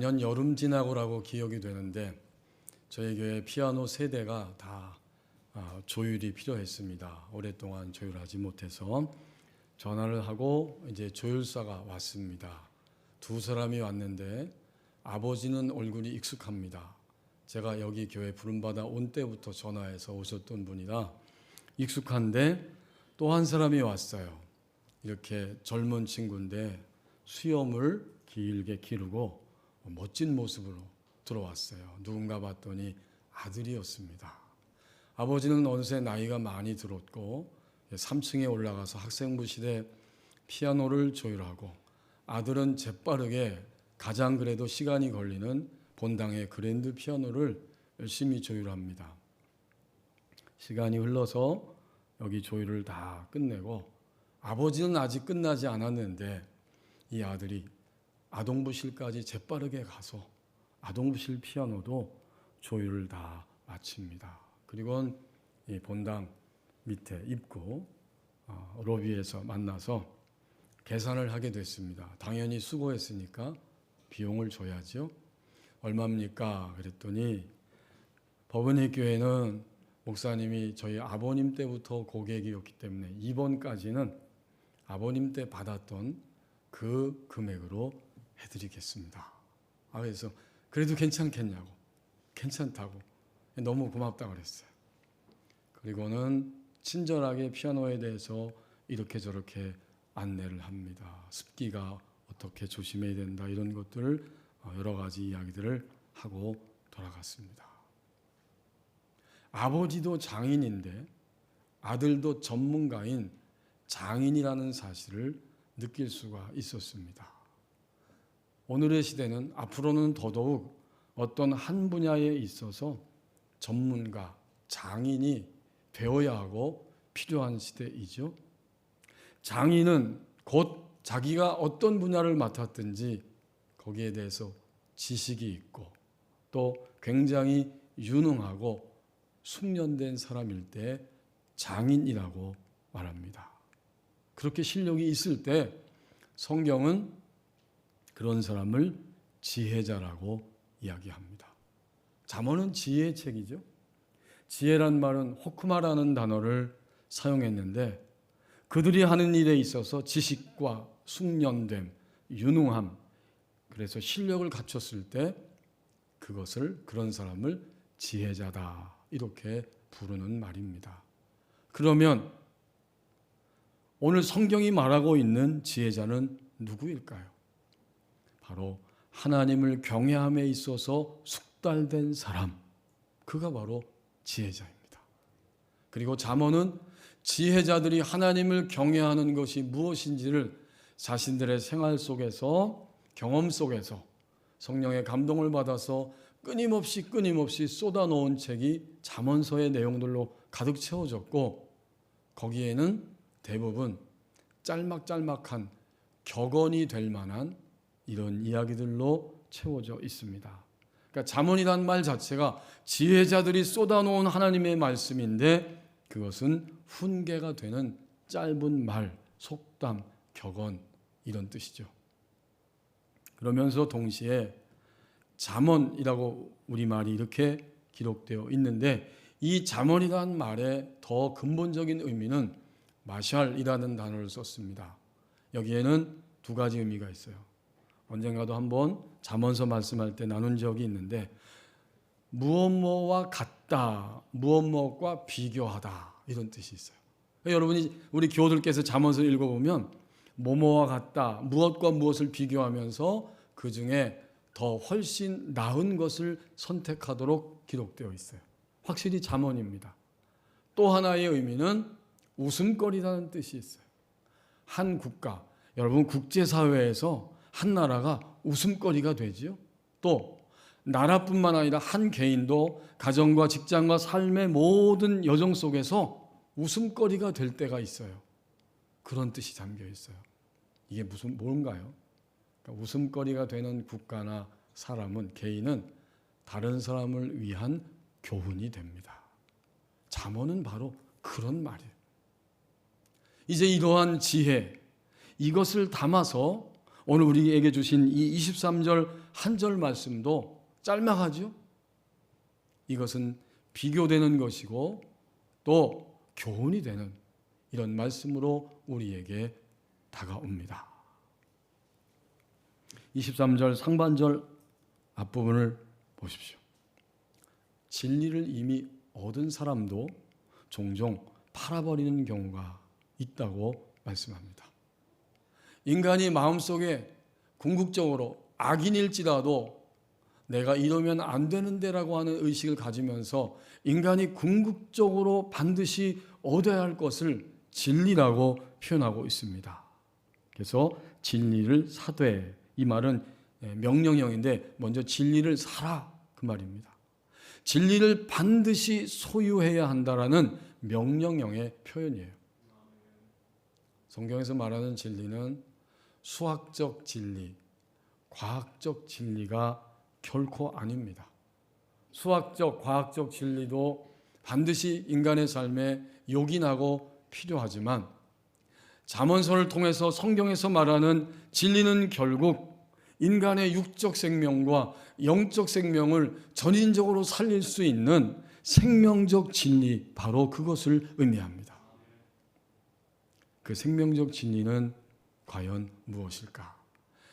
작년 여름 지나고라고 기억이 되는데 저희 교회 피아노 세대가 다 조율이 필요했습니다. 오랫동안 조율하지 못해서 전화를 하고 이제 조율사가 왔습니다. 두 사람이 왔는데 아버지는 얼굴이 익숙합니다. 제가 여기 교회 부름받아 온 때부터 전화해서 오셨던 분이라 익숙한데 또 한 사람이 왔어요. 이렇게 젊은 친구인데 수염을 길게 기르고 멋진 모습으로 들어왔어요. 누군가 봤더니 아들이었습니다. 아버지는 어느새 나이가 많이 들었고 3층에 올라가서 학생부실에 피아노를 조율하고 아들은 재빠르게 가장 그래도 시간이 걸리는 본당의 그랜드 피아노를 열심히 조율합니다. 시간이 흘러서 여기 조율을 다 끝내고 아버지는 아직 끝나지 않았는데 이 아들이 아동부실까지 재빠르게 가서 아동부실 피아노도 조율을 다 마칩니다. 그리고 이 본당 밑에 입구 로비에서 만나서 계산을 하게 됐습니다. 당연히 수고했으니까 비용을 줘야죠. 얼마입니까? 그랬더니 법은희 교회는 목사님이 저희 아버님 때부터 고객이었기 때문에 이번까지는 아버님 때 받았던 그 금액으로 해드리겠습니다. 그래서 그래도 괜찮겠냐고, 괜찮다고 너무 고맙다고 그랬어요. 그리고는 친절하게 피아노에 대해서 이렇게 저렇게 안내를 합니다. 습기가 어떻게 조심해야 된다 이런 것들을 여러 가지 이야기들을 하고 돌아갔습니다. 아버지도 장인인데 아들도 전문가인 장인이라는 사실을 느낄 수가 있었습니다. 오늘의 시대는 앞으로는 더더욱 어떤 한 분야에 있어서 전문가, 장인이 되어야 하고 필요한 시대이죠. 장인은 곧 자기가 어떤 분야를 맡았든지 거기에 대해서 지식이 있고 또 굉장히 유능하고 숙련된 사람일 때 장인이라고 말합니다. 그렇게 실력이 있을 때 성경은 그런 사람을 지혜자라고 이야기합니다. 잠언은 지혜의 책이죠. 지혜란 말은 호크마라는 단어를 사용했는데 그들이 하는 일에 있어서 지식과 숙련됨, 유능함, 그래서 실력을 갖췄을 때 그런 사람을 지혜자다 이렇게 부르는 말입니다. 그러면 오늘 성경이 말하고 있는 지혜자는 누구일까요? 바로 하나님을 경외함에 있어서 숙달된 사람, 그가 바로 지혜자입니다. 그리고 잠언은 지혜자들이 하나님을 경외하는 것이 무엇인지를 자신들의 생활 속에서 경험 속에서 성령의 감동을 받아서 끊임없이 쏟아놓은 책이 잠언서의 내용들로 가득 채워졌고 거기에는 대부분 짤막짤막한 격언이 될 만한 이런 이야기들로 채워져 있습니다. 그러니까 잠언이란 말 자체가 지혜자들이 쏟아놓은 하나님의 말씀인데 그것은 훈계가 되는 짧은 말, 속담, 격언 이런 뜻이죠. 그러면서 동시에 잠언이라고 우리말이 이렇게 기록되어 있는데 이 잠언이라는 말의 더 근본적인 의미는 마샬이라는 단어를 썼습니다. 여기에는 두 가지 의미가 있어요. 언젠가도 한번 잠언서 말씀할 때 나눈 적이 있는데 무엇뭐와 같다, 무엇뭐과 비교하다 이런 뜻이 있어요. 여러분이 우리 교우들께서 잠언서 읽어보면 뭐뭐와 같다, 무엇과 무엇을 비교하면서 그 중에 더 훨씬 나은 것을 선택하도록 기록되어 있어요. 확실히 잠언입니다. 또 하나의 의미는 웃음거리라는 뜻이 있어요. 한 국가, 여러분 국제사회에서 한 나라가 웃음거리가 되지요. 또 나라뿐만 아니라 한 개인도 가정과 직장과 삶의 모든 여정 속에서 웃음거리가 될 때가 있어요. 그런 뜻이 담겨 있어요. 이게 뭔가요? 그러니까 웃음거리가 되는 국가나 사람은, 개인은 다른 사람을 위한 교훈이 됩니다. 잠언은 바로 그런 말이에요. 이제 이러한 지혜, 이것을 담아서 오늘 우리에게 주신 이 23절 한 절 말씀도 짤막하죠? 이것은 비교되는 것이고 또 교훈이 되는 이런 말씀으로 우리에게 다가옵니다. 23절 상반절 앞부분을 보십시오. 진리를 이미 얻은 사람도 종종 팔아버리는 경우가 있다고 말씀합니다. 인간이 마음속에 궁극적으로 악인일지라도 내가 이러면 안 되는데라고 하는 의식을 가지면서 인간이 궁극적으로 반드시 얻어야 할 것을 진리라고 표현하고 있습니다. 그래서 진리를 사되, 이 말은 명령형인데 먼저 진리를 사라 그 말입니다. 진리를 반드시 소유해야 한다라는 명령형의 표현이에요. 성경에서 말하는 진리는 수학적 진리, 과학적 진리가 결코 아닙니다. 수학적, 과학적 진리도 반드시 인간의 삶에 요긴하고 필요하지만 잠언서를 통해서 성경에서 말하는 진리는 결국 인간의 육적 생명과 영적 생명을 전인적으로 살릴 수 있는 생명적 진리, 바로 그것을 의미합니다. 그 생명적 진리는 과연 무엇일까?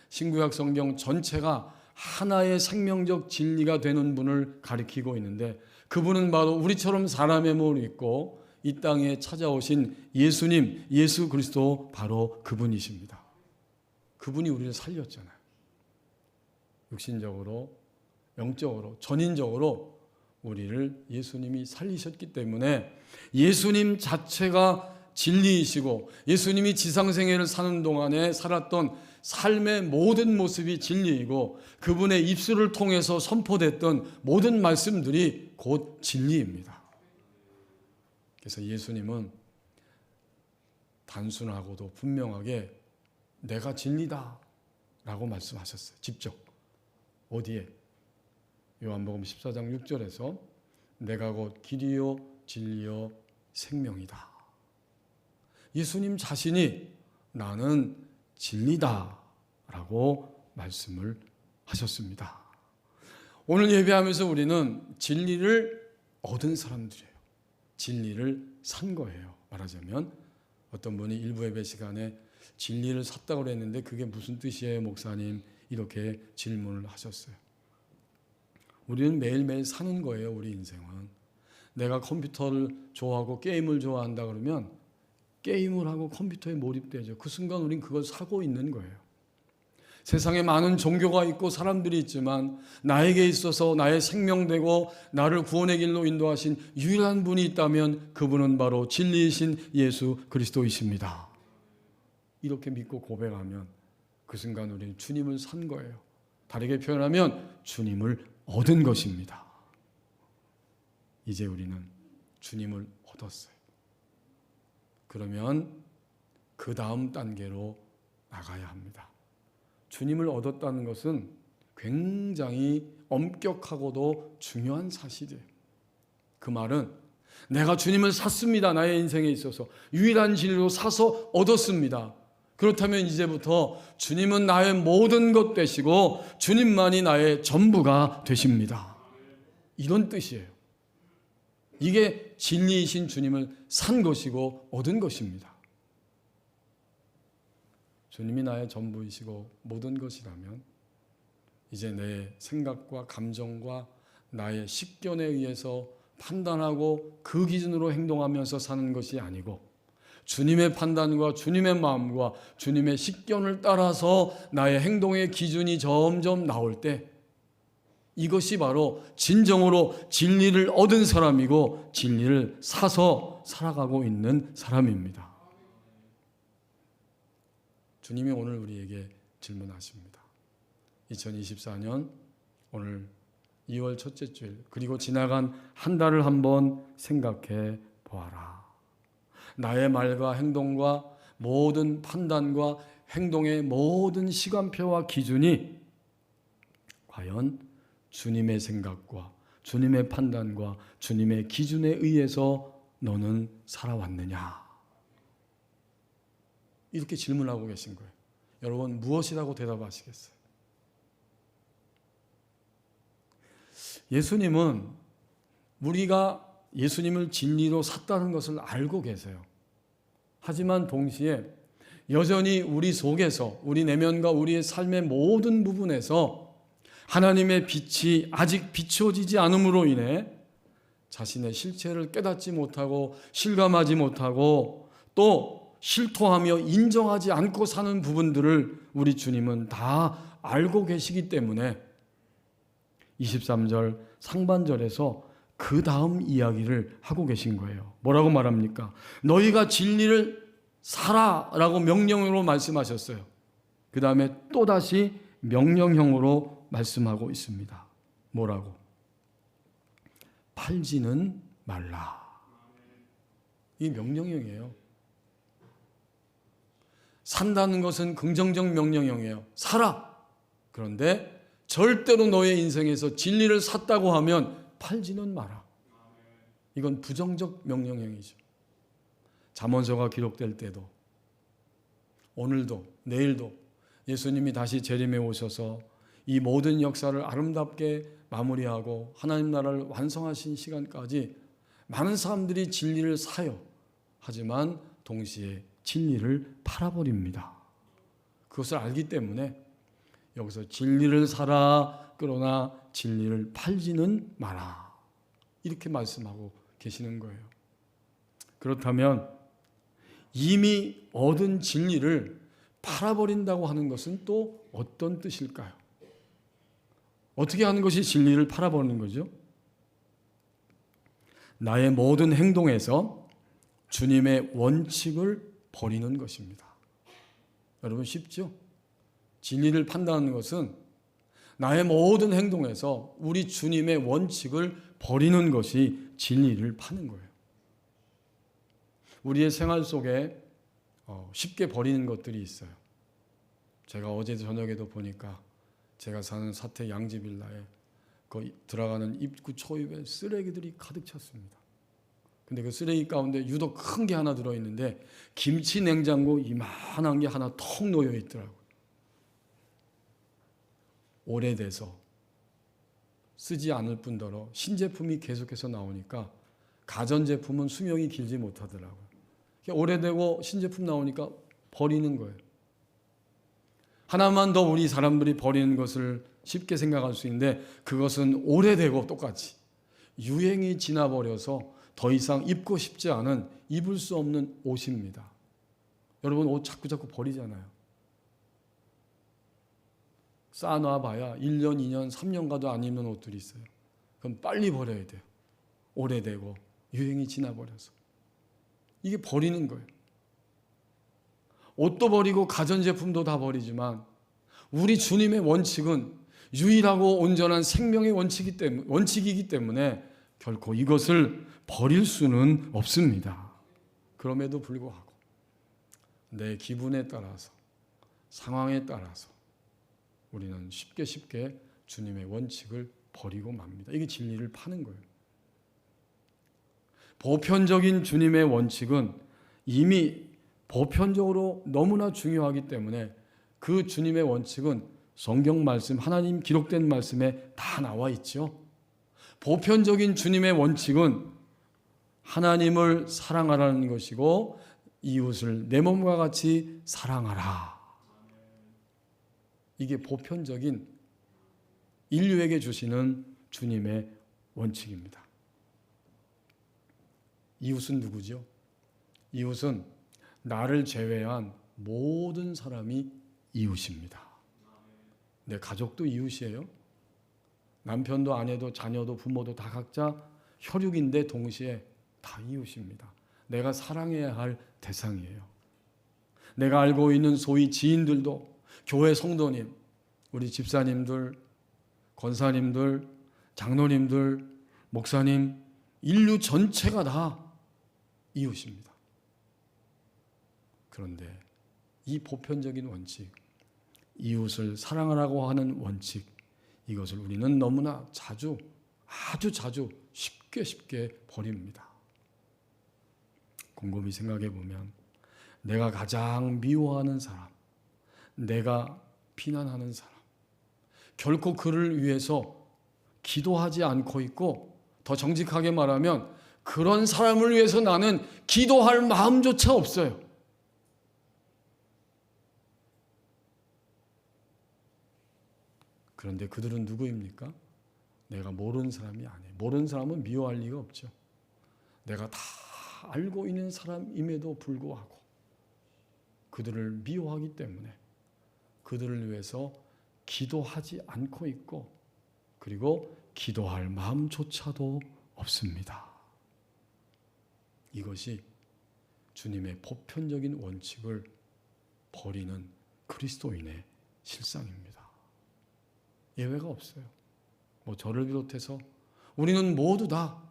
신구약 성경 전체가 하나의 생명적 진리가 되는 분을 가리키고 있는데 그분은 바로 우리처럼 사람의 몸을 입고 이 땅에 찾아오신 예수님, 예수 그리스도 바로 그분이십니다. 그분이 우리를 살렸잖아요. 육신적으로, 영적으로, 전인적으로 우리를 예수님이 살리셨기 때문에 예수님 자체가 진리이시고 예수님이 지상생애를 사는 동안에 살았던 삶의 모든 모습이 진리이고 그분의 입술을 통해서 선포됐던 모든 말씀들이 곧 진리입니다. 그래서 예수님은 단순하고도 분명하게 내가 진리다 라고 말씀하셨어요. 직접. 어디에? 요한복음 14장 6절에서 내가 곧 길이요 진리요 생명이다. 예수님 자신이 나는 진리다 라고 말씀을 하셨습니다. 오늘 예배하면서 우리는 진리를 얻은 사람들이에요. 진리를 산 거예요. 말하자면 어떤 분이 일부 예배 시간에 진리를 샀다고 그랬는데 그게 무슨 뜻이에요 목사님? 이렇게 질문을 하셨어요. 우리는 매일매일 사는 거예요. 우리 인생은. 내가 컴퓨터를 좋아하고 게임을 좋아한다 그러면 게임을 하고 컴퓨터에 몰입되죠. 그 순간 우린 그걸 사고 있는 거예요. 세상에 많은 종교가 있고 사람들이 있지만 나에게 있어서 나의 생명되고 나를 구원의 길로 인도하신 유일한 분이 있다면 그분은 바로 진리이신 예수 그리스도이십니다. 이렇게 믿고 고백하면 그 순간 우리는 주님을 산 거예요. 다르게 표현하면 주님을 얻은 것입니다. 이제 우리는 주님을 얻었어요. 그러면 그 다음 단계로 나가야 합니다. 주님을 얻었다는 것은 굉장히 엄격하고도 중요한 사실이에요. 그 말은 내가 주님을 샀습니다. 나의 인생에 있어서 유일한 진리로 사서 얻었습니다. 그렇다면 이제부터 주님은 나의 모든 것 되시고 주님만이 나의 전부가 되십니다. 이런 뜻이에요. 이게 진리이신 주님을 산 것이고 얻은 것입니다. 주님이 나의 전부이시고 모든 것이라면 이제 내 생각과 감정과 나의 식견에 의해서 판단하고 그 기준으로 행동하면서 사는 것이 아니고 주님의 판단과 주님의 마음과 주님의 식견을 따라서 나의 행동의 기준이 점점 나올 때 이것이 바로 진정으로 진리를 얻은 사람이고 진리를 사서 살아가고 있는 사람입니다. 주님이 오늘 우리에게 질문하십니다. 2024년 오늘 2월 첫째 주일 그리고 지나간 한 달을 한번 생각해 보아라. 나의 말과 행동과 모든 판단과 행동의 모든 시간표와 기준이 과연 주님의 생각과 주님의 판단과 주님의 기준에 의해서 너는 살아왔느냐? 이렇게 질문하고 계신 거예요. 여러분 무엇이라고 대답하시겠어요? 예수님은 우리가 예수님을 진리로 샀다는 것을 알고 계세요. 하지만 동시에 여전히 우리 속에서 우리 내면과 우리의 삶의 모든 부분에서 하나님의 빛이 아직 비춰지지 않음으로 인해 자신의 실체를 깨닫지 못하고 실감하지 못하고 또 실토하며 인정하지 않고 사는 부분들을 우리 주님은 다 알고 계시기 때문에 23절 상반절에서 그 다음 이야기를 하고 계신 거예요. 뭐라고 말합니까? 너희가 진리를 살아라고 명령으로 말씀하셨어요. 그 다음에 또다시 명령형으로 말씀하고 있습니다. 뭐라고? 팔지는 말라. 이 명령형이에요. 산다는 것은 긍정적 명령형이에요. 살아. 그런데 절대로 너의 인생에서 진리를 샀다고 하면 팔지는 마라. 이건 부정적 명령형이죠. 잠언서가 기록될 때도 오늘도 내일도 예수님이 다시 재림해 오셔서 이 모든 역사를 아름답게 마무리하고 하나님 나라를 완성하신 시간까지 많은 사람들이 진리를 사요. 하지만 동시에 진리를 팔아버립니다. 그것을 알기 때문에 여기서 진리를 사라 그러나 진리를 팔지는 마라 이렇게 말씀하고 계시는 거예요. 그렇다면 이미 얻은 진리를 팔아버린다고 하는 것은 또 어떤 뜻일까요? 어떻게 하는 것이 진리를 팔아버리는 거죠? 나의 모든 행동에서 주님의 원칙을 버리는 것입니다. 여러분 쉽죠? 진리를 판다는 것은 나의 모든 행동에서 우리 주님의 원칙을 버리는 것이 진리를 파는 거예요. 우리의 생활 속에 쉽게 버리는 것들이 있어요. 제가 어제 저녁에도 보니까 제가 사는 사태 양지빌라에 그 들어가는 입구 초입에 쓰레기들이 가득 찼습니다. 근데 그 쓰레기 가운데 유독 큰 게 하나 들어있는데 김치 냉장고 이만한 게 하나 턱 놓여 있더라고요. 오래돼서 쓰지 않을 뿐더러 신제품이 계속해서 나오니까 가전제품은 수명이 길지 못하더라고요. 오래되고 신제품 나오니까 버리는 거예요. 하나만 더 우리 사람들이 버리는 것을 쉽게 생각할 수 있는데 그것은 오래되고 똑같이 유행이 지나버려서 더 이상 입고 싶지 않은 입을 수 없는 옷입니다. 여러분 옷 자꾸 버리잖아요. 쌓아놔봐야 1년, 2년, 3년 가도 안 입는 옷들이 있어요. 그럼 빨리 버려야 돼요. 오래되고 유행이 지나버려서. 이게 버리는 거예요. 옷도 버리고 가전제품도 다 버리지만 우리 주님의 원칙은 유일하고 온전한 생명의 원칙이기 때문에 결코 이것을 버릴 수는 없습니다. 그럼에도 불구하고 내 기분에 따라서 상황에 따라서 우리는 쉽게 주님의 원칙을 버리고 맙니다. 이게 진리를 파는 거예요. 보편적인 주님의 원칙은 이미 보편적으로 너무나 중요하기 때문에 그 주님의 원칙은 성경 말씀, 하나님 기록된 말씀에 다 나와 있죠. 보편적인 주님의 원칙은 하나님을 사랑하라는 것이고 이웃을 내 몸과 같이 사랑하라. 이게 보편적인 인류에게 주시는 주님의 원칙입니다. 이웃은 누구죠? 이웃은 나를 제외한 모든 사람이 이웃입니다. 내 가족도 이웃이에요. 남편도 아내도 자녀도 부모도 다 각자 혈육인데 동시에 다 이웃입니다. 내가 사랑해야 할 대상이에요. 내가 알고 있는 소위 지인들도 교회 성도님, 우리 집사님들, 권사님들, 장로님들, 목사님, 인류 전체가 다 이웃입니다. 그런데 이 보편적인 원칙, 이웃을 사랑하라고 하는 원칙, 이것을 우리는 너무나 자주, 아주 자주 쉽게 버립니다. 곰곰이 생각해 보면 내가 가장 미워하는 사람, 내가 비난하는 사람, 결코 그를 위해서 기도하지 않고 있고, 더 정직하게 말하면 그런 사람을 위해서 나는 기도할 마음조차 없어요. 그런데 그들은 누구입니까? 내가 모르는 사람이 아니에요. 모르는 사람은 미워할 리가 없죠. 내가 다 알고 있는 사람임에도 불구하고 그들을 미워하기 때문에 그들을 위해서 기도하지 않고 있고, 그리고 기도할 마음조차도 없습니다. 이것이 주님의 보편적인 원칙을 버리는 그리스도인의 실상입니다. 예외가 없어요. 저를 비롯해서 우리는 모두 다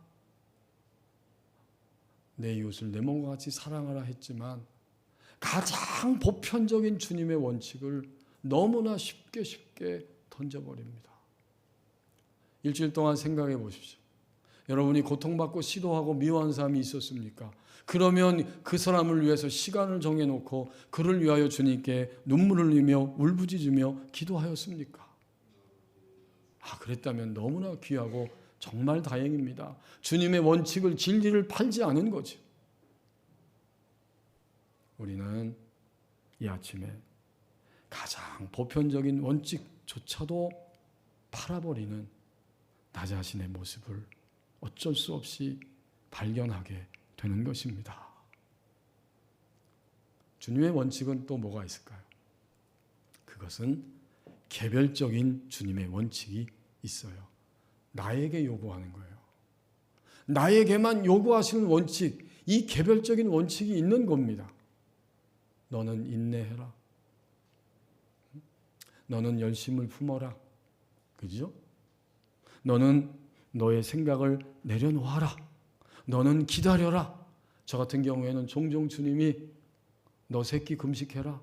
내 이웃을 내 몸과 같이 사랑하라 했지만 가장 보편적인 주님의 원칙을 너무나 쉽게 던져버립니다. 일주일 동안 생각해 보십시오. 여러분이 고통받고 시도하고 미워한 사람이 있었습니까? 그러면 그 사람을 위해서 시간을 정해놓고 그를 위하여 주님께 눈물을 흘리며 울부짖으며 기도하였습니까? 그랬다면 너무나 귀하고 정말 다행입니다. 주님의 원칙을, 진리를 팔지 않은 거죠. 우리는 이 아침에 가장 보편적인 원칙조차도 팔아버리는 나 자신의 모습을 어쩔 수 없이 발견하게 되는 것입니다. 주님의 원칙은 또 뭐가 있을까요? 그것은 개별적인 주님의 원칙이 있어요. 나에게 요구하는 거예요. 나에게만 요구하시는 원칙, 이 개별적인 원칙이 있는 겁니다. 너는 인내해라. 너는 열심을 품어라. 그죠? 너는 너의 생각을 내려놓아라. 너는 기다려라. 저 같은 경우에는 종종 주님이 너 새끼 금식해라.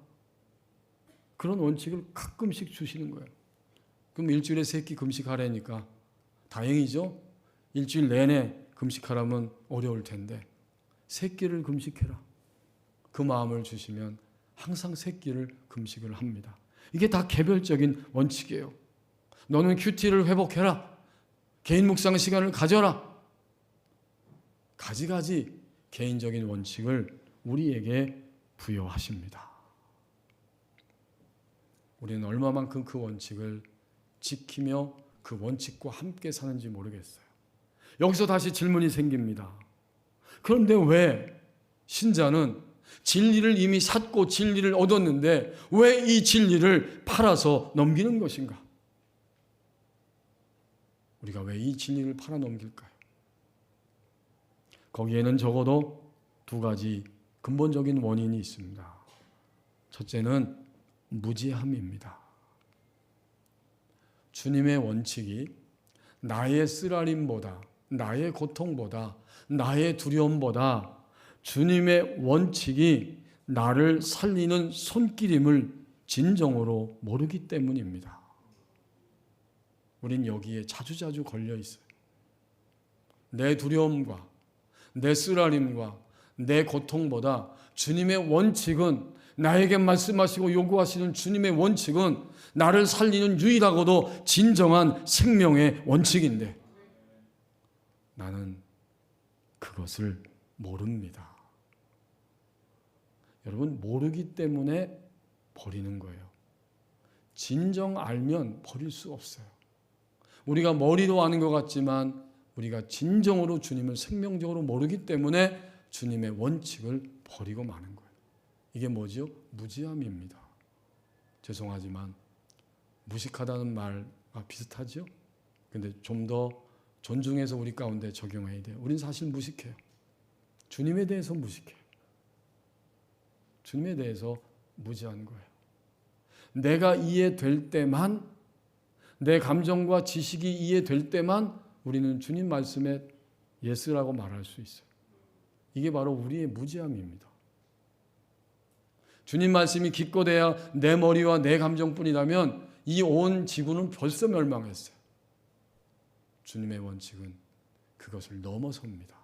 그런 원칙을 가끔씩 주시는 거예요. 그럼 일주일에 새끼 금식하라니까 다행이죠. 일주일 내내 금식하라면 어려울 텐데 새끼를 금식해라. 그 마음을 주시면 항상 새끼를 금식을 합니다. 이게 다 개별적인 원칙이에요. 너는 큐티를 회복해라. 개인 묵상 시간을 가져라. 가지가지 개인적인 원칙을 우리에게 부여하십니다. 우리는 얼마만큼 그 원칙을 지키며 그 원칙과 함께 사는지 모르겠어요. 여기서 다시 질문이 생깁니다. 그런데 왜 신자는 진리를 이미 샀고 진리를 얻었는데 왜 이 진리를 팔아서 넘기는 것인가? 우리가 왜 이 진리를 팔아 넘길까요? 거기에는 적어도 두 가지 근본적인 원인이 있습니다. 첫째는 무지함입니다. 주님의 원칙이 나의 쓰라림보다, 나의 고통보다, 나의 두려움보다 주님의 원칙이 나를 살리는 손길임을 진정으로 모르기 때문입니다. 우린 여기에 자주자주 걸려 있어요. 내 두려움과 내 쓰라림과 내 고통보다 주님의 원칙은, 나에게 말씀하시고 요구하시는 주님의 원칙은 나를 살리는 유일하고도 진정한 생명의 원칙인데 나는 그것을 모릅니다. 여러분, 모르기 때문에 버리는 거예요. 진정 알면 버릴 수 없어요. 우리가 머리로 아는 것 같지만 우리가 진정으로 주님을 생명적으로 모르기 때문에 주님의 원칙을 버리고 마는 거예요. 이게 뭐죠? 무지함입니다. 죄송하지만 무식하다는 말과 비슷하죠? 근데 좀 더 존중해서 우리 가운데 적용해야 돼요. 우린 사실 무식해요. 주님에 대해서 무식해요. 주님에 대해서 무지한 거예요. 내가 이해될 때만, 내 감정과 지식이 이해될 때만 우리는 주님 말씀에 예스라고 말할 수 있어요. 이게 바로 우리의 무지함입니다. 주님 말씀이 기껏해야 내 머리와 내 감정뿐이라면 이 온 지구는 벌써 멸망했어요. 주님의 원칙은 그것을 넘어섭니다.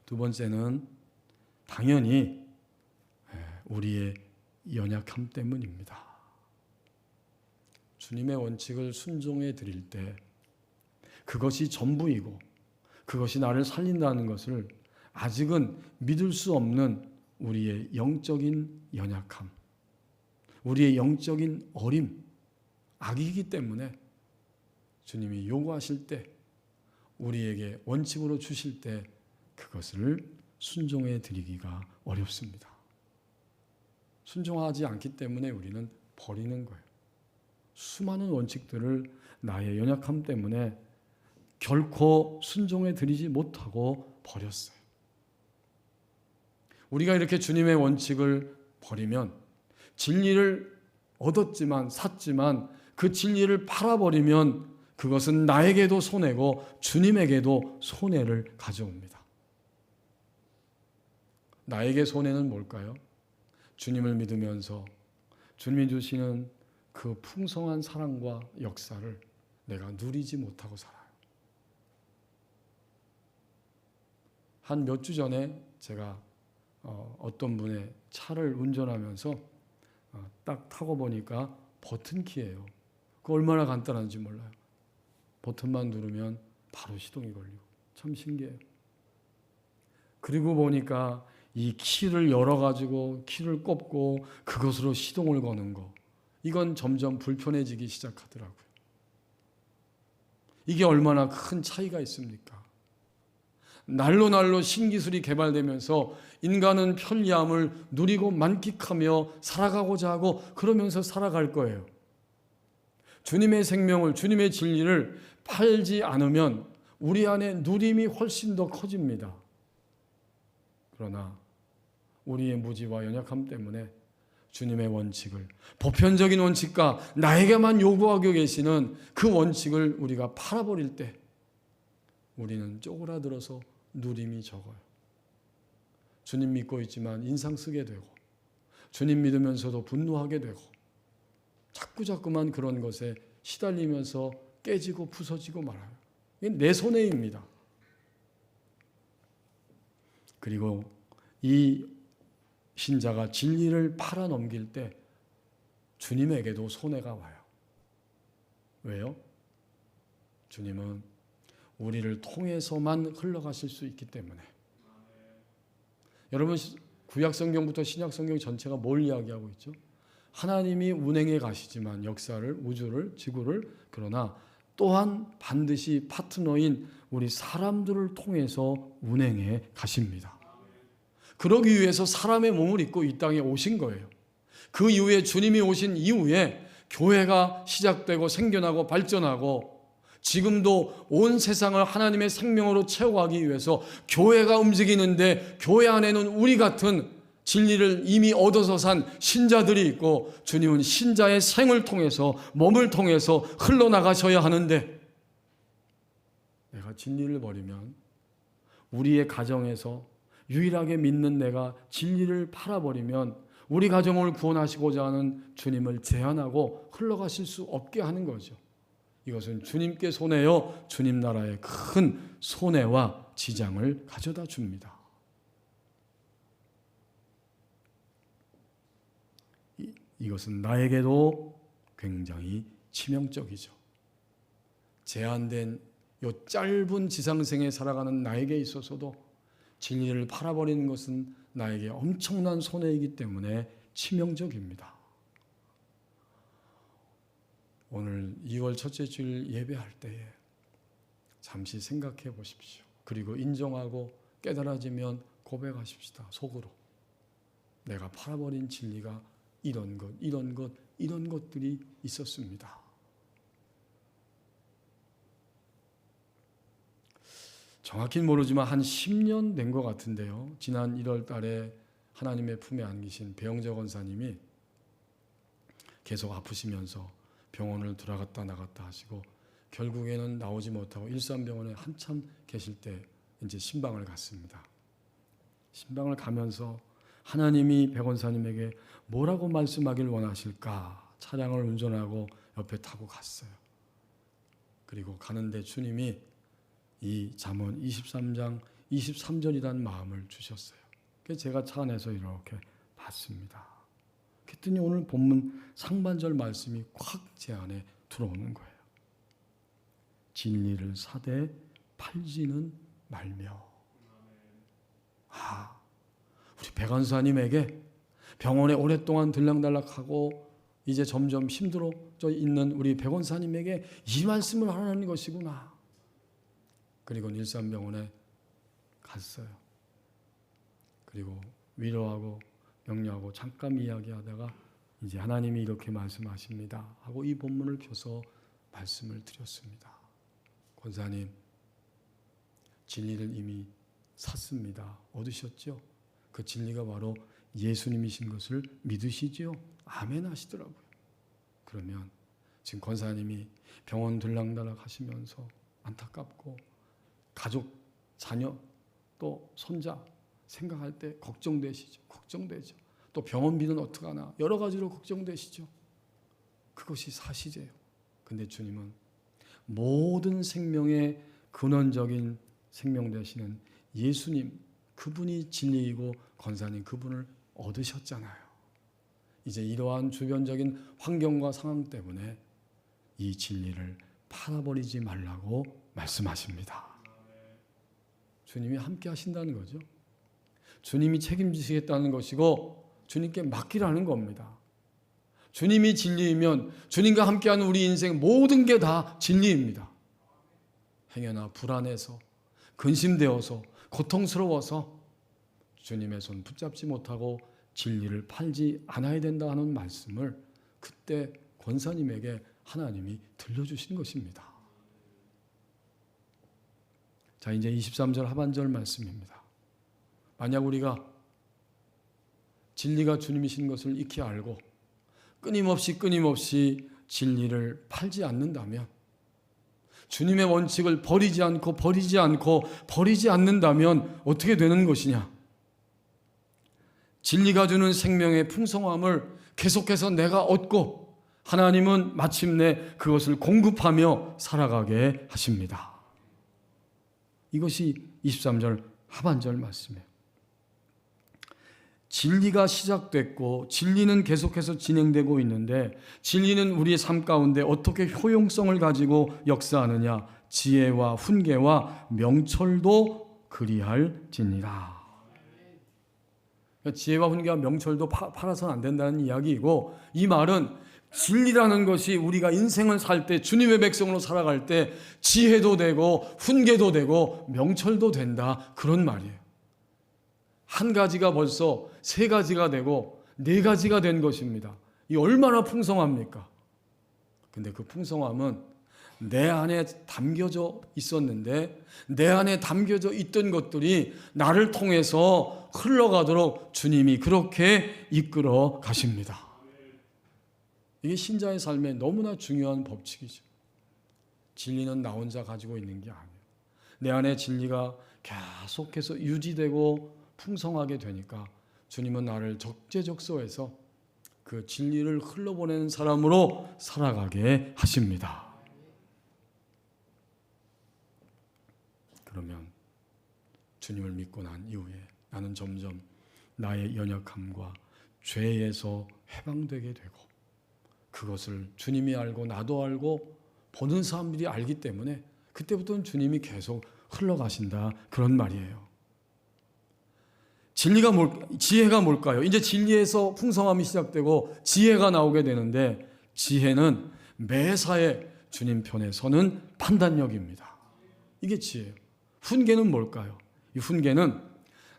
두 번째는 당연히 우리의 연약함 때문입니다. 주님의 원칙을 순종해 드릴 때 그것이 전부이고 그것이 나를 살린다는 것을 아직은 믿을 수 없는 우리의 영적인 연약함, 우리의 영적인 어림, 악이기 때문에 주님이 요구하실 때, 우리에게 원칙으로 주실 때 그것을 순종해 드리기가 어렵습니다. 순종하지 않기 때문에 우리는 버리는 거예요. 수많은 원칙들을 나의 연약함 때문에 결코 순종해 드리지 못하고 버렸어요. 우리가 이렇게 주님의 원칙을 버리면 진리를 얻었지만 샀지만 그 진리를 팔아버리면 그것은 나에게도 손해고 주님에게도 손해를 가져옵니다. 나에게 손해는 뭘까요? 주님을 믿으면서 주님이 주시는 그 풍성한 사랑과 역사를 내가 누리지 못하고 살아요. 한 몇 주 전에 제가 어떤 분의 차를 운전하면서 딱 타고 보니까 버튼키예요. 그거 얼마나 간단한지 몰라요. 버튼만 누르면 바로 시동이 걸리고 참 신기해요. 그리고 보니까 이 키를 열어가지고 키를 꼽고 그것으로 시동을 거는 거, 이건 점점 불편해지기 시작하더라고요. 이게 얼마나 큰 차이가 있습니까? 날로 신기술이 개발되면서 인간은 편리함을 누리고 만끽하며 살아가고자 하고 그러면서 살아갈 거예요. 주님의 생명을, 주님의 진리를 팔지 않으면 우리 안에 누림이 훨씬 더 커집니다. 그러나 우리의 무지와 연약함 때문에 주님의 원칙을, 보편적인 원칙과 나에게만 요구하고 계시는 그 원칙을 우리가 팔아버릴 때 우리는 쪼그라들어서 누림이 적어요. 주님 믿고 있지만 인상 쓰게 되고 주님 믿으면서도 분노하게 되고 자꾸만 그런 것에 시달리면서 깨지고 부서지고 말아요. 이게 내 손해입니다. 그리고 이 신자가 진리를 팔아넘길 때 주님에게도 손해가 와요. 왜요? 주님은 우리를 통해서만 흘러가실 수 있기 때문에. 여러분, 구약성경부터 신약성경 전체가 뭘 이야기하고 있죠? 하나님이 운행해 가시지만 역사를, 우주를, 지구를, 그러나 또한 반드시 파트너인 우리 사람들을 통해서 운행해 가십니다. 그러기 위해서 사람의 몸을 입고 이 땅에 오신 거예요. 그 이후에 주님이 오신 이후에 교회가 시작되고 생겨나고 발전하고 지금도 온 세상을 하나님의 생명으로 채워가기 위해서 교회가 움직이는데 교회 안에는 우리 같은 진리를 이미 얻어서 산 신자들이 있고 주님은 신자의 생을 통해서 몸을 통해서 흘러나가셔야 하는데 내가 진리를 버리면 우리의 가정에서 유일하게 믿는 내가 진리를 팔아버리면 우리 가정을 구원하시고자 하는 주님을 제한하고 흘러가실 수 없게 하는 거죠. 이것은 주님께 손해요. 주님 나라에 큰 손해와 지장을 가져다 줍니다. 이것은 나에게도 굉장히 치명적이죠. 제한된 이 짧은 지상생에 살아가는 나에게 있어서도 진리를 팔아버리는 것은 나에게 엄청난 손해이기 때문에 치명적입니다. 오늘 2월 첫째 주일 예배할 때에 잠시 생각해 보십시오. 그리고 인정하고 깨달아지면 고백하십시다. 속으로. 내가 팔아버린 진리가 이런 것들이 있었습니다. 정확히는 모르지만 한 10년 된 것 같은데요. 지난 1월 달에 하나님의 품에 안기신 배영재 권사님이 계속 아프시면서 병원을 들어갔다 나갔다 하시고 결국에는 나오지 못하고 일산병원에 한참 계실 때 이제 신방을 갔습니다. 신방을 가면서 하나님이 배 권사님에게 뭐라고 말씀하길 원하실까? 차량을 운전하고 옆에 타고 갔어요. 그리고 가는데 주님이 이 잠언 23장 23절이라는 마음을 주셨어요. 그래서 제가 차 안에서 이렇게 봤습니다. 그랬더니 오늘 본문 상반절 말씀이 콱 제 안에 들어오는 거예요. 진리를 사되 팔지는 말며. 우리 백원사님에게 병원에 오랫동안 들락달락하고 이제 점점 힘들어져 있는 우리 백원사님에게 이 말씀을 하라는 것이구나. 그리고 일산병원에 갔어요. 그리고 위로하고 격려하고 잠깐 이야기하다가 이제 하나님이 이렇게 말씀하십니다 하고 이 본문을 펴서 말씀을 드렸습니다. 권사님, 진리를 이미 샀습니다. 얻으셨죠? 그 진리가 바로 예수님이신 것을 믿으시죠? 아멘 하시더라고요. 그러면 지금 권사님이 병원 들락달락 하시면서 안타깝고 가족, 자녀, 또 손자 생각할 때 걱정되시죠. 걱정되죠. 또 병원비는 어떡하나 여러 가지로 걱정되시죠. 그것이 사실이에요. 근데 주님은 모든 생명의 근원적인 생명 되시는 예수님, 그분이 진리이고 권사님 그분을 얻으셨잖아요. 이제 이러한 주변적인 환경과 상황 때문에 이 진리를 팔아버리지 말라고 말씀하십니다. 주님이 함께 하신다는 거죠. 주님이 책임지시겠다는 것이고 주님께 맡기라는 겁니다. 주님이 진리이면 주님과 함께하는 우리 인생 모든 게 다 진리입니다. 행여나 불안해서 근심되어서 고통스러워서 주님의 손 붙잡지 못하고 진리를 팔지 않아야 된다 하는 말씀을 그때 권사님에게 하나님이 들려주신 것입니다. 자, 이제 23절 하반절 말씀입니다. 만약 우리가 진리가 주님이신 것을 익히 알고 끊임없이 진리를 팔지 않는다면, 주님의 원칙을 버리지 않는다면 어떻게 되는 것이냐? 진리가 주는 생명의 풍성함을 계속해서 내가 얻고 하나님은 마침내 그것을 공급하며 살아가게 하십니다. 이것이 23절 하반절 말씀이에요. 진리가 시작됐고 진리는 계속해서 진행되고 있는데 진리는 우리의 삶 가운데 어떻게 효용성을 가지고 역사하느냐? 지혜와 훈계와 명철도 그리할지니라. 지혜와 훈계와 명철도 팔아서는 안 된다는 이야기이고, 이 말은 진리라는 것이 우리가 인생을 살 때 주님의 백성으로 살아갈 때 지혜도 되고 훈계도 되고 명철도 된다, 그런 말이에요. 한 가지가 벌써 세 가지가 되고 네 가지가 된 것입니다. 이 얼마나 풍성합니까? 근데 그 풍성함은 내 안에 담겨져 있었는데 내 안에 담겨져 있던 것들이 나를 통해서 흘러가도록 주님이 그렇게 이끌어 가십니다. 이게 신자의 삶에 너무나 중요한 법칙이죠. 진리는 나 혼자 가지고 있는 게 아니에요. 내 안에 진리가 계속해서 유지되고 풍성하게 되니까 주님은 나를 적재적소에서 그 진리를 흘러보내는 사람으로 살아가게 하십니다. 그러면 주님을 믿고 난 이후에 나는 점점 나의 연약함과 죄에서 해방되게 되고, 그것을 주님이 알고 나도 알고 보는 사람들이 알기 때문에 그때부터는 주님이 계속 흘러가신다, 그런 말이에요. 지혜가 뭘까요? 이제 진리에서 풍성함이 시작되고 지혜가 나오게 되는데, 지혜는 매사에 주님 편에 서는 판단력입니다. 이게 지혜예요. 훈계는 뭘까요? 이 훈계는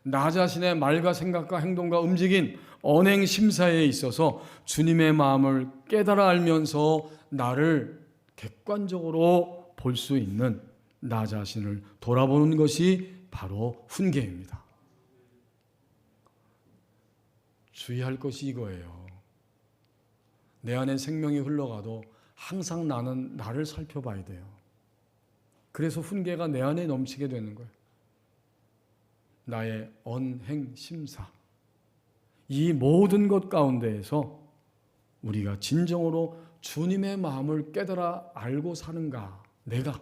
나 자신의 말과 생각과 행동과 움직임, 언행 심사에 있어서 주님의 마음을 깨달아 알면서 나를 객관적으로 볼 수 있는 나 자신을 돌아보는 것이 바로 훈계입니다. 주의할 것이 이거예요. 내 안에 생명이 흘러가도 항상 나는 나를 살펴봐야 돼요. 그래서 훈계가 내 안에 넘치게 되는 거예요. 나의 언행 심사, 이 모든 것 가운데에서 우리가 진정으로 주님의 마음을 깨달아 알고 사는가? 내가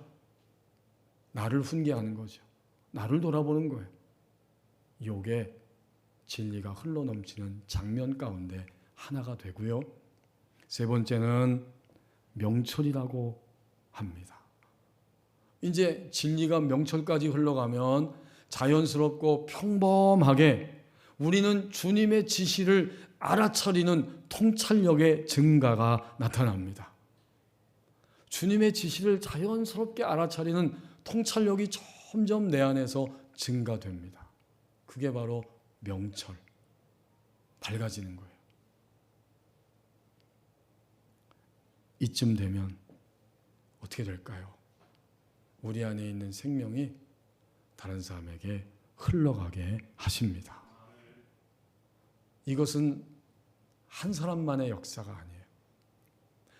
나를 훈계하는 거죠. 나를 돌아보는 거예요. 이게 진리가 흘러넘치는 장면 가운데 하나가 되고요. 세 번째는 명철이라고 합니다. 이제 진리가 명철까지 흘러가면 자연스럽고 평범하게 우리는 주님의 지시를 알아차리는 통찰력의 증가가 나타납니다. 주님의 지시를 자연스럽게 알아차리는 통찰력이 점점 내 안에서 증가됩니다. 그게 바로 명철, 밝아지는 거예요. 이쯤 되면 어떻게 될까요? 우리 안에 있는 생명이 다른 사람에게 흘러가게 하십니다. 이것은 한 사람만의 역사가 아니에요.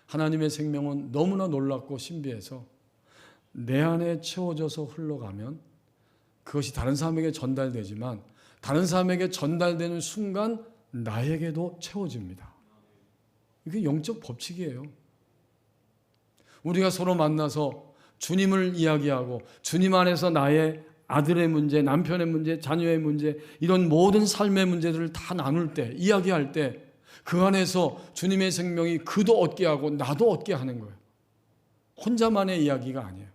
하나님의 생명은 너무나 놀랍고 신비해서 내 안에 채워져서 흘러가면 그것이 다른 사람에게 전달되지만 다른 사람에게 전달되는 순간 나에게도 채워집니다. 이게 영적 법칙이에요. 우리가 서로 만나서 주님을 이야기하고 주님 안에서 나의 아들의 문제, 남편의 문제, 자녀의 문제, 이런 모든 삶의 문제들을 다 나눌 때, 이야기할 때 그 안에서 주님의 생명이 그도 얻게 하고 나도 얻게 하는 거예요. 혼자만의 이야기가 아니에요.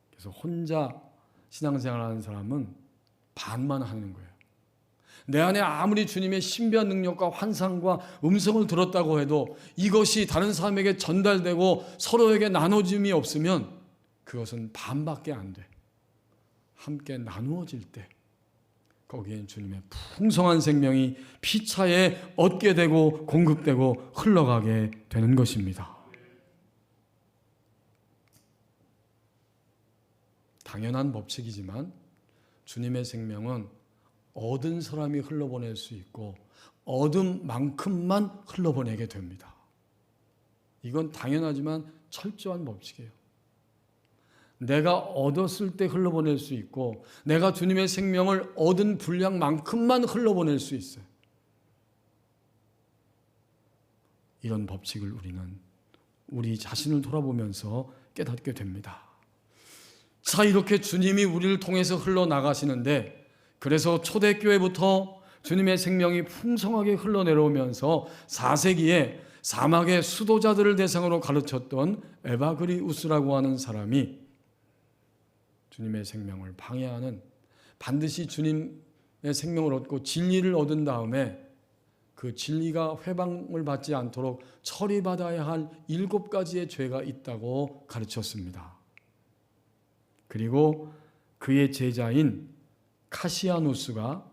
그래서 혼자 신앙생활하는 사람은 반만 하는 거예요. 내 안에 아무리 주님의 신비한 능력과 환상과 음성을 들었다고 해도 이것이 다른 사람에게 전달되고 서로에게 나눠짐이 없으면 그것은 반밖에 안 돼. 함께 나누어질 때 거기엔 주님의 풍성한 생명이 피차에 얻게 되고 공급되고 흘러가게 되는 것입니다. 당연한 법칙이지만 주님의 생명은 얻은 사람이 흘러보낼 수 있고 얻은 만큼만 흘러보내게 됩니다. 이건 당연하지만 철저한 법칙이에요. 내가 얻었을 때 흘러보낼 수 있고 내가 주님의 생명을 얻은 분량만큼만 흘러보낼 수 있어요. 이런 법칙을 우리는 우리 자신을 돌아보면서 깨닫게 됩니다. 자, 이렇게 주님이 우리를 통해서 흘러나가시는데 그래서 초대교회부터 주님의 생명이 풍성하게 흘러내려오면서 4세기에 사막의 수도자들을 대상으로 가르쳤던 에바그리우스라고 하는 사람이 주님의 생명을 방해하는, 반드시 주님의 생명을 얻고 진리를 얻은 다음에 그 진리가 회방을 받지 않도록 처리받아야 할 7가지의 죄가 있다고 가르쳤습니다. 그리고 그의 제자인 카시아누스가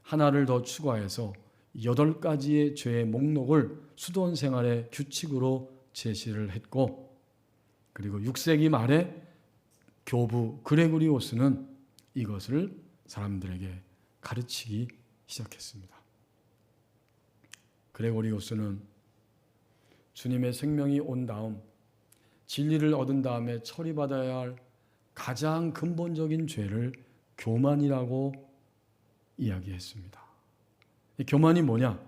하나를 더 추가해서 8가지의 죄의 목록을 수도원 생활의 규칙으로 제시를 했고, 그리고 6세기 말에 교부 그레고리오스는 이것을 사람들에게 가르치기 시작했습니다. 그레고리오스는 주님의 생명이 온 다음, 진리를 얻은 다음에 처리받아야 할 가장 근본적인 죄를 교만이라고 이야기했습니다. 이 교만이 뭐냐?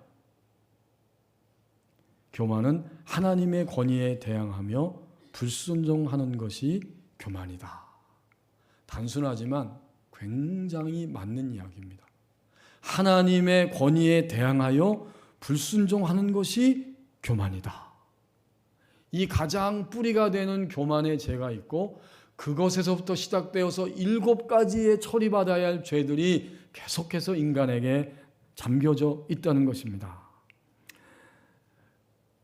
교만은 하나님의 권위에 대항하며 불순종하는 것이 교만이다. 단순하지만 굉장히 맞는 이야기입니다. 하나님의 권위에 대항하여 불순종하는 것이 교만이다. 이 가장 뿌리가 되는 교만의 죄가 있고 그것에서부터 시작되어서 7가지의 처리받아야 할 죄들이 계속해서 인간에게 잠겨져 있다는 것입니다.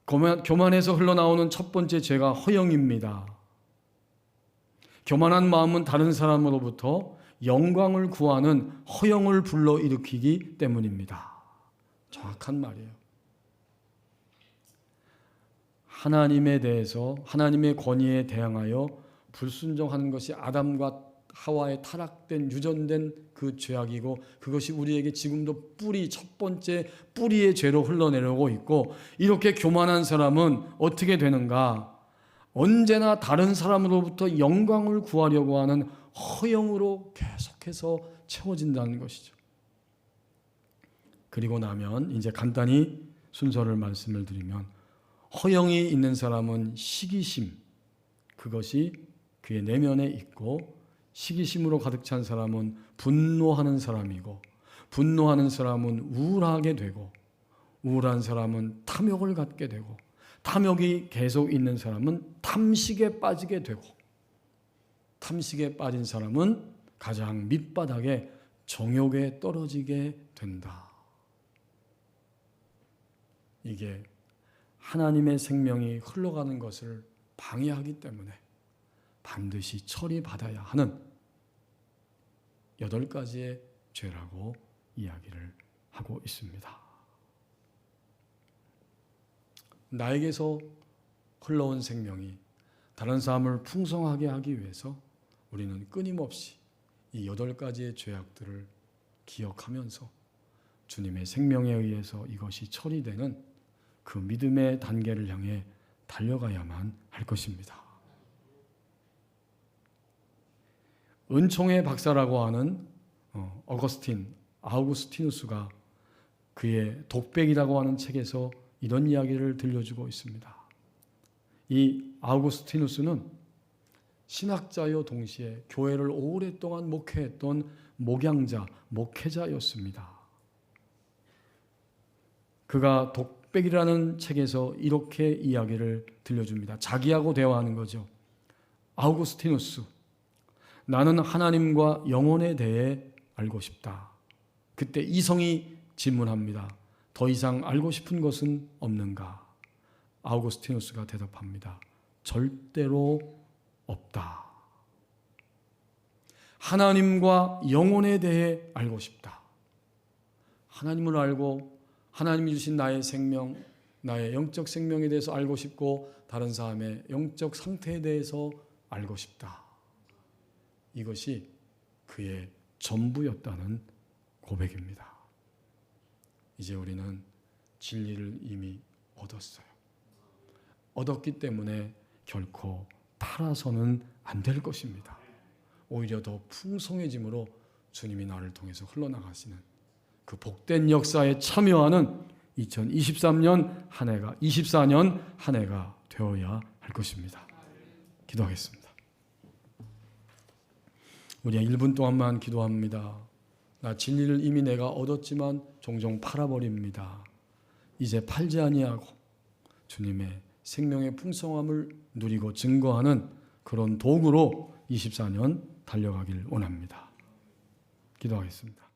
교만에서 흘러나오는 첫 번째 죄가 허영입니다. 교만한 마음은 다른 사람으로부터 영광을 구하는 허영을 불러일으키기 때문입니다. 정확한 말이에요. 하나님에 대해서, 하나님의 권위에 대항하여 불순종하는 것이 아담과 하와의 타락된, 유전된 그 죄악이고, 그것이 우리에게 지금도 첫 번째 뿌리의 죄로 흘러내려오고 있고, 이렇게 교만한 사람은 어떻게 되는가? 언제나 다른 사람으로부터 영광을 구하려고 하는 허영으로 계속해서 채워진다는 것이죠. 그리고 나면 이제 간단히 순서를 말씀을 드리면, 허영이 있는 사람은 시기심, 그것이 그의 내면에 있고, 시기심으로 가득 찬 사람은 분노하는 사람이고, 분노하는 사람은 우울하게 되고, 우울한 사람은 탐욕을 갖게 되고, 탐욕이 계속 있는 사람은 탐식에 빠지게 되고, 탐식에 빠진 사람은 가장 밑바닥에 정욕에 떨어지게 된다. 이게 하나님의 생명이 흘러가는 것을 방해하기 때문에 반드시 처리받아야 하는 8가지의 죄라고 이야기를 하고 있습니다. 나에게서 흘러온 생명이 다른 사람을 풍성하게 하기 위해서 우리는 끊임없이 이 8가지의 죄악들을 기억하면서 주님의 생명에 의해서 이것이 처리되는 그 믿음의 단계를 향해 달려가야만 할 것입니다. 은총의 박사라고 하는 아우구스티누스가 그의 독백이라고 하는 책에서 이런 이야기를 들려주고 있습니다. 이 아우구스티누스는 신학자요 동시에 교회를 오랫동안 목회했던 목양자, 목회자였습니다. 그가 독백이라는 책에서 이렇게 이야기를 들려줍니다. 자기하고 대화하는 거죠. 아우구스티누스, 나는 하나님과 영혼에 대해 알고 싶다. 그때 이성이 질문합니다. 더 이상 알고 싶은 것은 없는가? 아우구스티누스가 대답합니다. 절대로 없다. 하나님과 영혼에 대해 알고 싶다. 하나님을 알고 하나님이 주신 나의 생명, 나의 영적 생명에 대해서 알고 싶고 다른 사람의 영적 상태에 대해서 알고 싶다. 이것이 그의 전부였다는 고백입니다. 이제 우리는 진리를 이미 얻었어요. 얻었기 때문에 결코 타라서는 안 될 것입니다. 오히려 더 풍성해짐으로 주님이 나를 통해서 흘러나가시는 그 복된 역사에 참여하는 2023년 한 해가 24년 한 해가 되어야 할 것입니다. 기도하겠습니다. 우리가 1분 동안만 기도합니다. 나 진리를 이미 내가 얻었지만 종종 팔아버립니다. 이제 팔지 아니하고 주님의 생명의 풍성함을 누리고 증거하는 그런 도구로 24년 달려가길 원합니다. 기도하겠습니다.